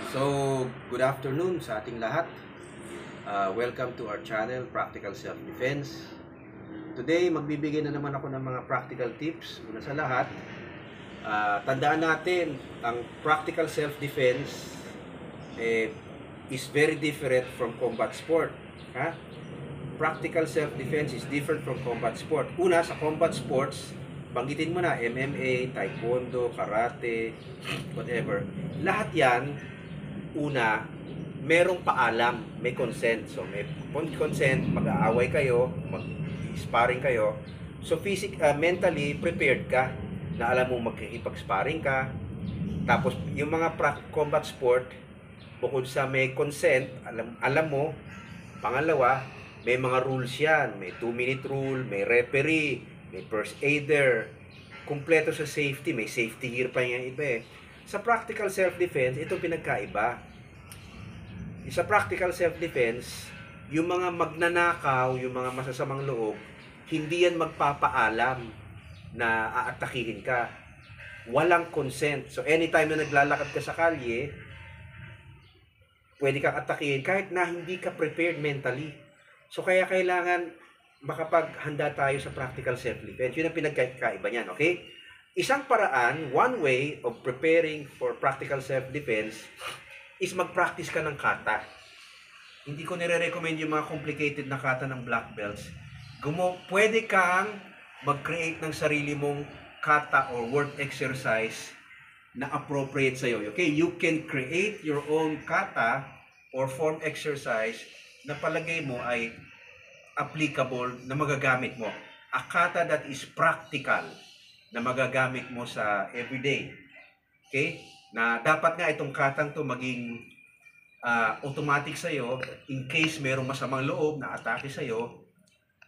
So, good afternoon sa ating lahat. Welcome to our channel, Practical Self-Defense. Today, magbibigay na naman ako ng mga practical tips. Una sa lahat, tandaan natin, ang practical self-defense is very different from combat sport. Ha? Practical self-defense is different from combat sport. Una, sa combat sports, banggitin mo na MMA, Taekwondo, Karate, whatever. Lahat yan, una, merong paalam, may consent. So, may consent, mag-aaway kayo, mag-sparring kayo. So, mentally prepared ka na alam mo magkikipag-sparring ka. Tapos, yung mga combat sport, bukod sa may consent, alam mo, pangalawa, may mga rules yan. May 2-minute rule, may referee, may first aider, kumpleto sa safety, may safety gear pa yung iba eh. Sa practical self-defense, ito pinagkaiba. Sa practical self-defense, yung mga magnanakaw, yung mga masasamang loob, hindi yan magpapaalam na aatakihin ka. Walang consent. So anytime na naglalakad ka sa kalye, pwede kang atakihin kahit na hindi ka prepared mentally. So kaya kailangan makapaghanda tayo sa practical self-defense. Yun ang pinagkaiba niyan, okay? Isang paraan, one way of preparing for practical self-defense is mag-practice ka ng kata. Hindi ko nire-recommend yung mga complicated na kata ng black belts. Pwede kang mag-create ng sarili mong kata or word exercise na appropriate sa'yo. Okay? You can create your own kata or form exercise na palagay mo ay applicable na magagamit mo. A kata that is practical na magagamit mo sa everyday. Okay? Na dapat nga itong katang to maging automatic sa'yo in case merong masamang loob na atake sa'yo,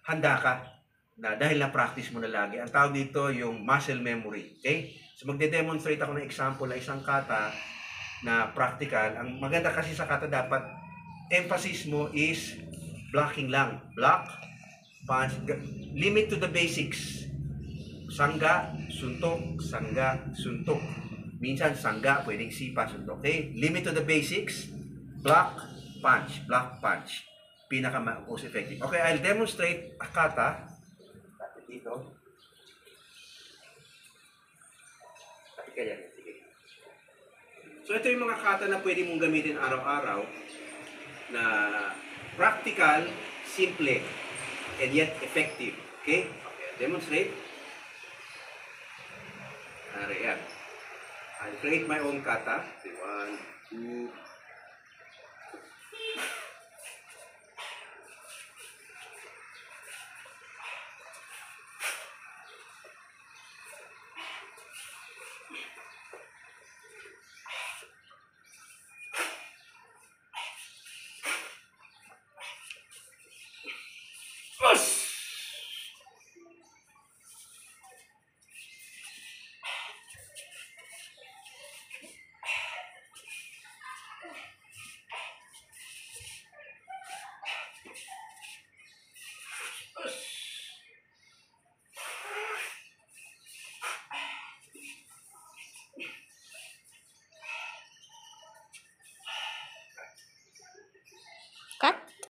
handa ka na dahil na-practice mo na lagi. Ang tawag dito yung muscle memory. Okay? So magde-demonstrate ako ng example na isang kata na practical. Ang maganda kasi sa kata dapat emphasis mo is blocking lang. Block, punch, limit to the basics. Sangga, suntok, sangga, suntok. Minsan, sangga, pwedeng sipa, suntok. Okay? Limit to the basics. Block, punch. Block, punch. Pinaka-most effective. Okay, I'll demonstrate a kata. Dito. Tapi kaya, sige. So, ito yung mga kata na pwede mong gamitin araw-araw na practical, simple, and yet effective. Okay? Okay, demonstrate. Yan. I'll create my own kata. 1, 2.